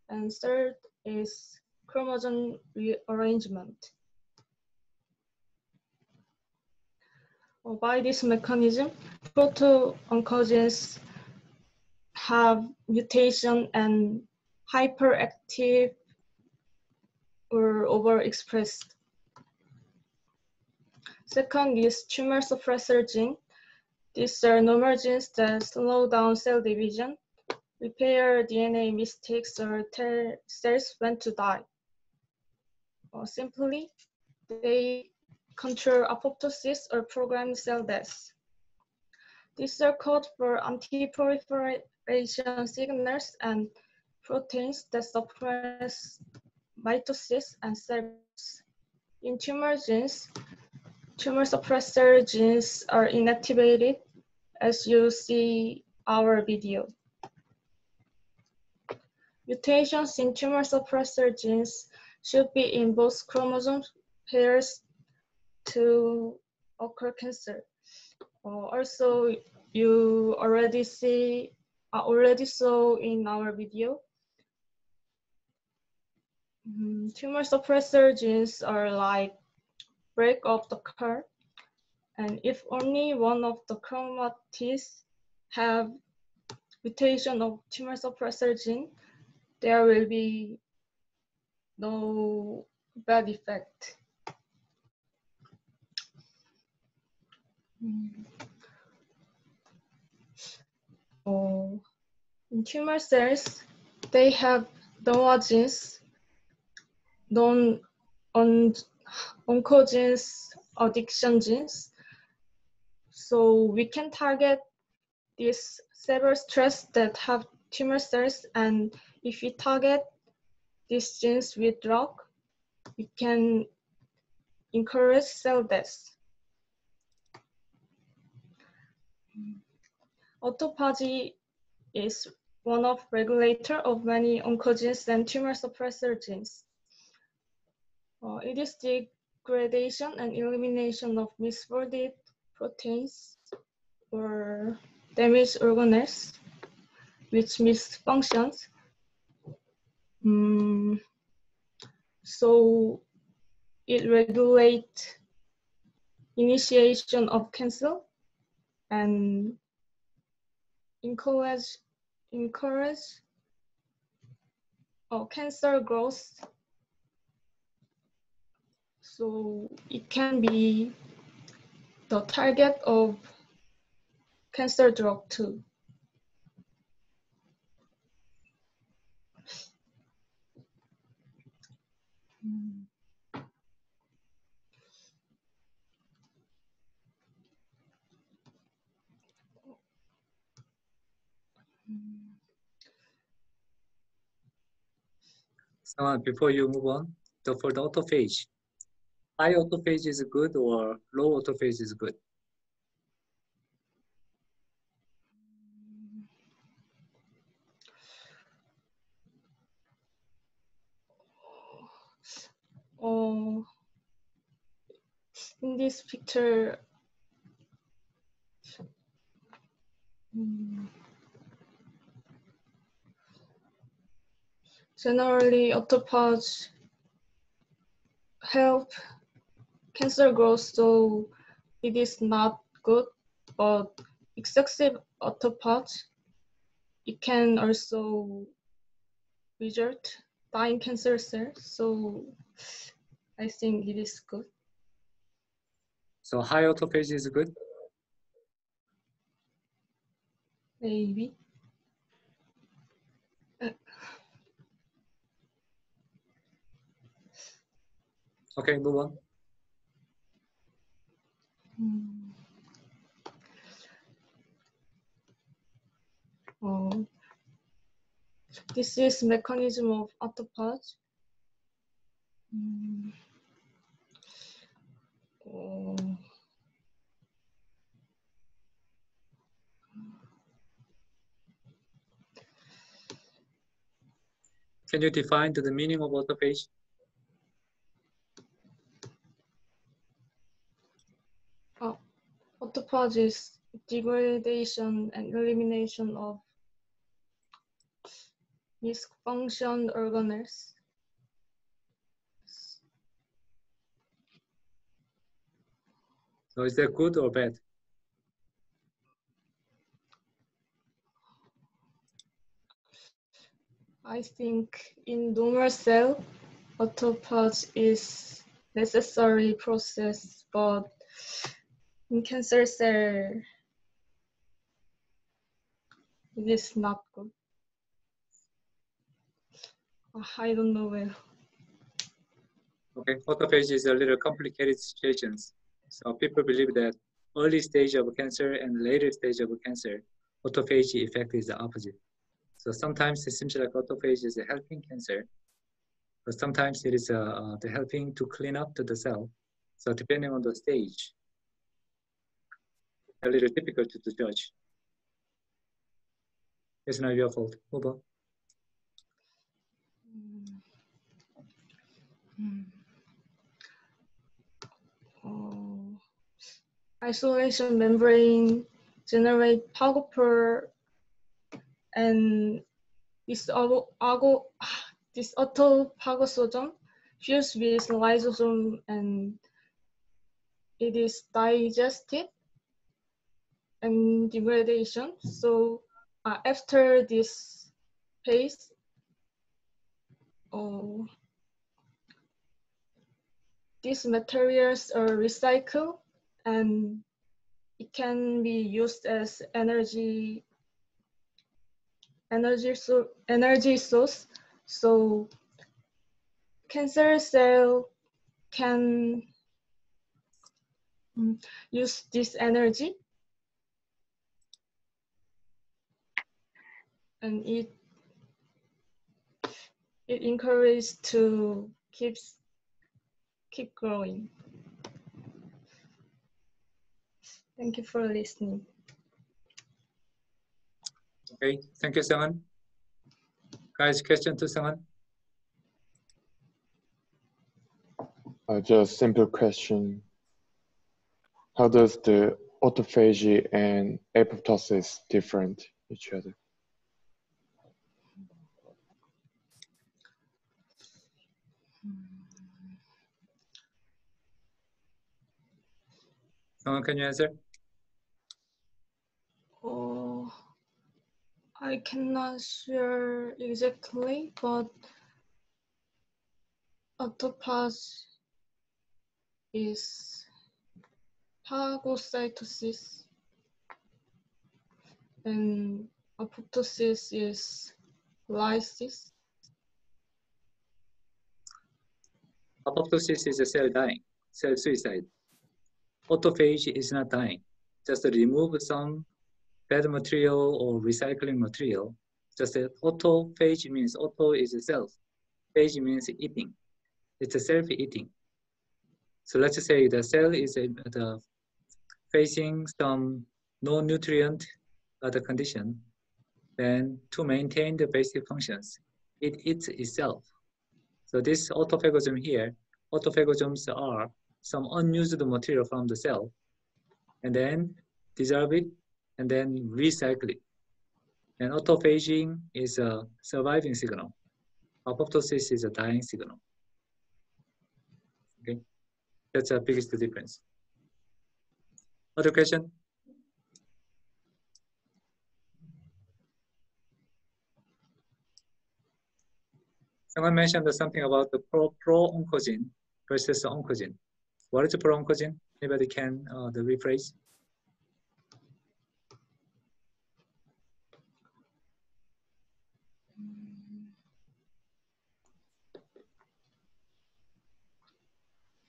and third is chromosome rearrangement. By this mechanism, proto-oncogenes have mutation and hyperactive or overexpressed. Second is tumor suppressor gene. These are normal genes that slow down cell division, repair DNA mistakes, or tell cells when to die. Or simply, they control apoptosis or program cell death. These are code for anti-proliferation signals and proteins that suppress mitosis and cell growth. In tumor genes, tumor suppressor genes are inactivated, as you see our video. Mutations in tumor suppressor genes should be in both chromosome pairs to occur cancer. Also, you already saw in our video. Tumor suppressor genes are like break of the curve, and if only one of the chromatids have mutation of tumor suppressor gene, there will be no bad effect. In tumor cells, they have DOA genes, oncogenes, addiction genes. So we can target these several stress that have tumor cells, and if we target these genes with drug, we can encourage cell death. Autophagy is one of regulator of many oncogenes and tumor suppressor genes. It is degradation and elimination of misfolded proteins or damaged organelles which misfunctions. So it regulates initiation of cancer and encourage cancer growth. So it can be the target of cancer drug too. So before you move on, for the autophage, high autophage is good or low autophage is good? In this picture, generally autophagy help cancer growth, so it is not good, but excessive autophagy, it can also result dying cancer cells, so I think it is good. So high autophagy is good? Maybe. Okay, move on. This is mechanism of autophagy. Can you define the meaning of autophage? Autophagy is degradation and elimination of misfunctioned organelles. So is that good or bad? I think in normal cell, autophagy is necessary process, but in cancer cell, it is not good. I don't know well. Okay, autophagy is a little complicated situations. So people believe that early stage of cancer and later stage of cancer, autophagy effect is the opposite. So sometimes it seems like autophagy is helping cancer, but sometimes it is the helping to clean up the cell. So depending on the stage, a little difficult to judge. It's not your fault. Move on. Isolation membrane generate phagophore and this autophagosome fuse with lysosome and it is digested and degradation. So after this phase, these materials are recycled and it can be used as energy source. So cancer cell can use this energy and it encourages to keep growing. Thank you for listening. Okay, thank you, Seung-han. Guys, question to Seung-han? Just simple question. How does the autophagy and apoptosis different each other? Seung-han, can you answer? I cannot share exactly, but autophagy is phagocytosis and apoptosis is lysis. Apoptosis is a cell dying, cell suicide. Autophagy is not dying, just remove some bad material or recycling material. Just that autophagy means auto is a cell. Phage means eating. It's a self-eating. So let's say the cell is facing some no-nutrient condition. Then to maintain the basic functions, it eats itself. So this autophagism here, autophagisms are some unused material from the cell, and then dissolve it, and then recycle it. And autophagy is a surviving signal. Apoptosis is a dying signal. Okay, that's the biggest difference. Other question? Someone mentioned something about the pro-oncogene versus oncogene. What is pro-oncogene? Anybody can the rephrase?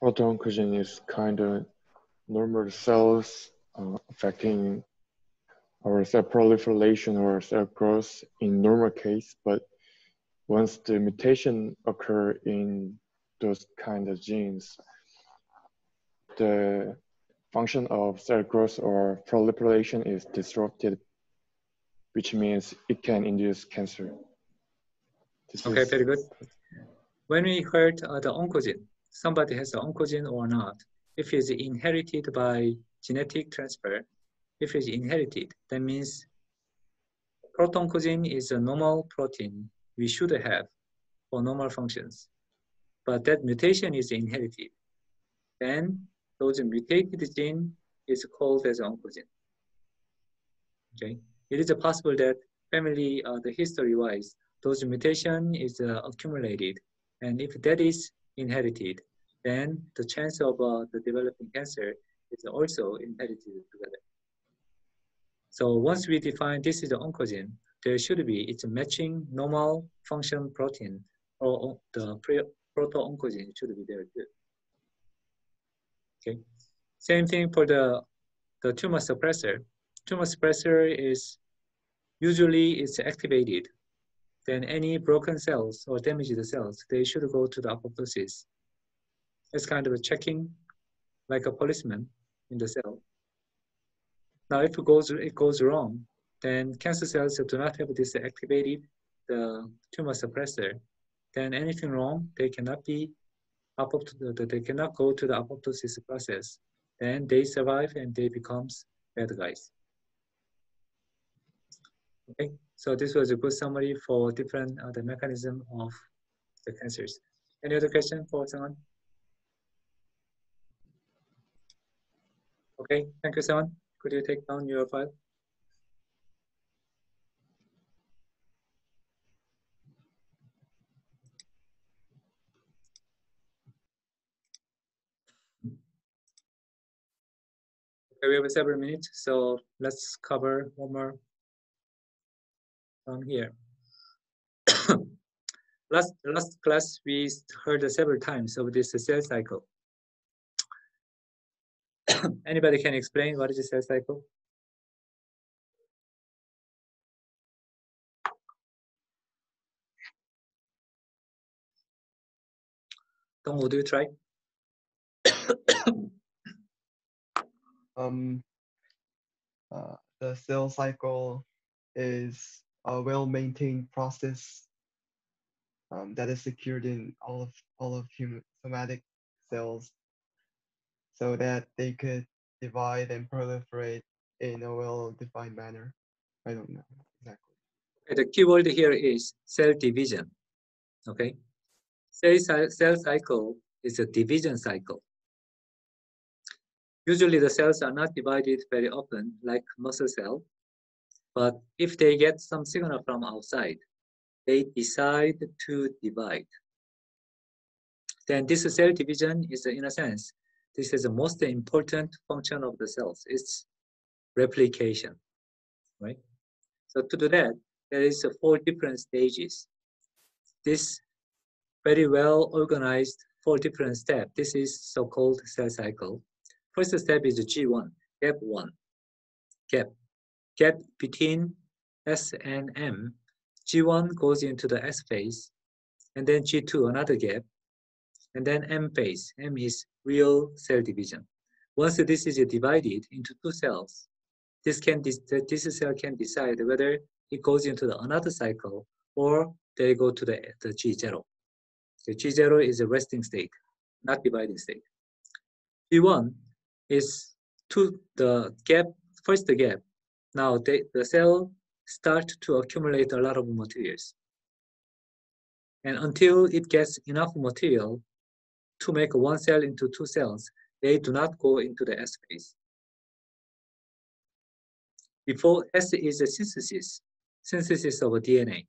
Auto-oncogene is kind of normal cells affecting our cell proliferation or cell growth in normal case, but once the mutation occur in those kind of genes, the function of cell growth or proliferation is disrupted, which means it can induce cancer. Okay, very good. When we heard the oncogene, somebody has the oncogene or not, if it's inherited by genetic transfer, if it's inherited, that means proto-oncogene is a normal protein we should have for normal functions. But that mutation is inherited. Then those mutated gene is called as oncogene. Okay, it is possible that family, the history-wise, those mutation is accumulated, and if that is inherited, then the chance of the developing cancer is also inherited together. So once we define this is the oncogene, there should be it's matching normal function protein, or the proto-oncogene should be there too. Okay, same thing for the tumor suppressor. Tumor suppressor is usually it's activated. Then any broken cells or damaged cells, they should go to the apoptosis. It's kind of a checking, like a policeman in the cell. Now, if it goes wrong, then cancer cells do not have this activated the tumor suppressor. Then anything wrong, they cannot be they cannot go to the apoptosis process. Then they survive and they become bad guys. Okay, so this was a good summary for different the mechanism of the cancers. Any other question for someone? Okay, thank you, someone. Could you take down your file? Okay, we have several minutes, so let's cover one more from here. last class we heard several times of this cell cycle. Anybody can explain what is the cell cycle? Dong, do you try? The cell cycle is a well-maintained process that is secured in all of human somatic cells, so that they could divide and proliferate in a well-defined manner. I don't know exactly. Okay, the key word here is cell division. Okay, cell cycle is a division cycle. Usually the cells are not divided very often like muscle cell, but if they get some signal from outside, they decide to divide. Then this cell division is, in a sense, this is the most important function of the cells. It's replication, right? So to do that, there is 4 different stages. This very well organized 4 different steps. This is so-called cell cycle. First step is G1, gap 1. Gap between S and M. G1 goes into the S phase. and then G2, another gap, and then M phase. M is real cell division. Once this is divided into two cells, this cell can decide whether it goes into another cycle or they go to the G0. The G0 is a resting state, not dividing state. G1 is the gap, first gap. Now the cell start to accumulate a lot of materials. And until it gets enough material to make one cell into two cells, they do not go into the S phase. Before S is a synthesis of a DNA.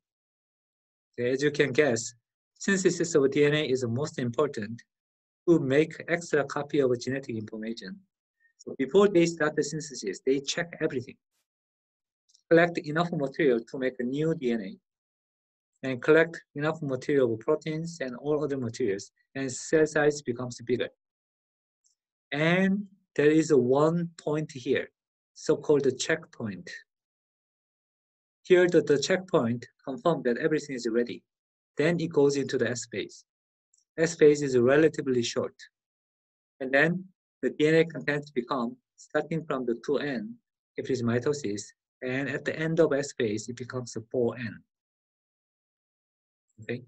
As you can guess, synthesis of DNA is the most important to make extra copy of genetic information. So before they start the synthesis, they check everything. Collect enough material to make a new DNA, and collect enough material of proteins and all other materials, and cell size becomes bigger. And there is a one point here, so-called checkpoint. Here, the checkpoint confirms that everything is ready. Then it goes into the S phase. S phase is relatively short. And then the DNA contents become, starting from the 2N, if it is mitosis, and at the end of S phase, it becomes a 4N. Okay,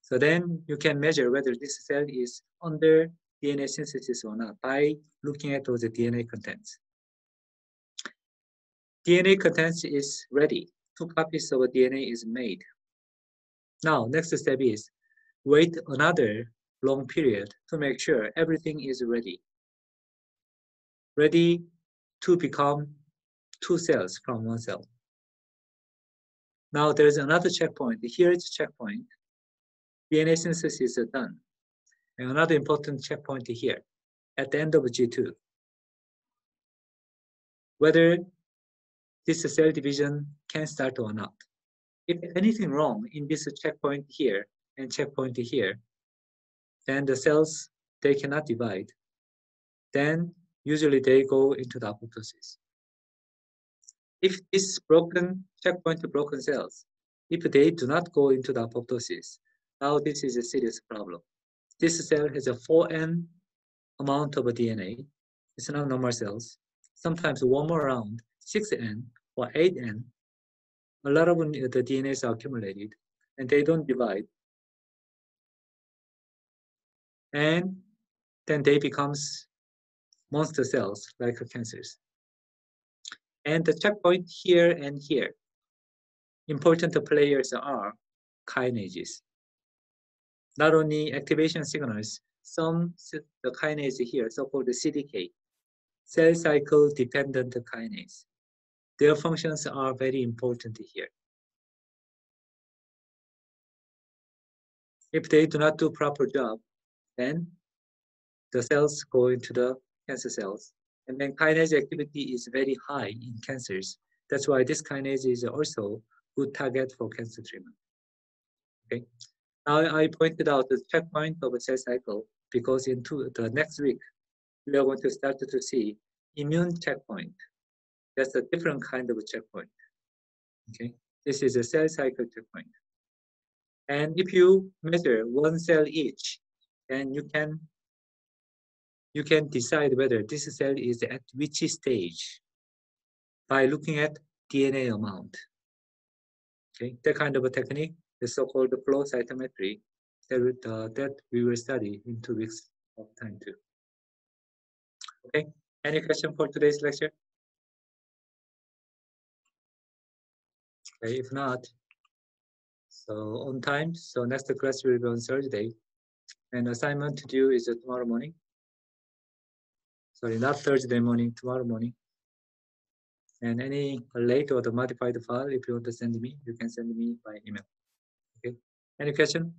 so then you can measure whether this cell is under DNA synthesis or not by looking at those DNA contents. DNA contents is ready. 2 copies of DNA is made. Now, next step is wait another long period to make sure everything is ready. Ready to become 2 cells from 1 cell. Now there's another checkpoint. Here is checkpoint. DNA synthesis is done. And another important checkpoint here at the end of G2. Whether this cell division can start or not. If anything wrong in this checkpoint here and checkpoint here, then the cells, they cannot divide. Then usually they go into the apoptosis. If this checkpoint broken cells, if they do not go into the apoptosis, now this is a serious problem. This cell has a 4N amount of DNA. It's not normal cells. Sometimes one more round, 6N or 8N. A lot of the DNAs are accumulated and they don't divide. And then they becomes monster cells like cancers. And the checkpoint here and here, important players are kinases. Not only activation signals, the kinase here, so-called CDK, cell cycle dependent kinase. Their functions are very important here. If they do not do proper job, then the cells go into the cancer cells. And then kinase activity is very high in cancers. That's why this kinase is also good target for cancer treatment. Okay. Now I pointed out the checkpoint of a cell cycle because into the next week, we are going to start to see immune checkpoint. That's a different kind of a checkpoint. Okay. This is a cell cycle checkpoint. And if you measure 1 cell each, then you can decide whether this cell is at which stage by looking at DNA amount. Okay, that kind of a technique is so-called flow cytometry that we will study in 2 weeks of time too. Okay, any question for today's lecture? Okay, if not, so on time. So next class will be on Thursday, and assignment to do is tomorrow morning. Sorry, not Thursday morning, tomorrow morning. And any late or the modified file, if you want to send me, you can send me by email. Okay, any question?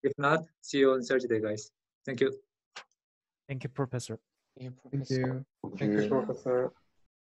If not, see you on Thursday, guys. Thank you. Thank you, Professor. Thank you. Thank you, Professor.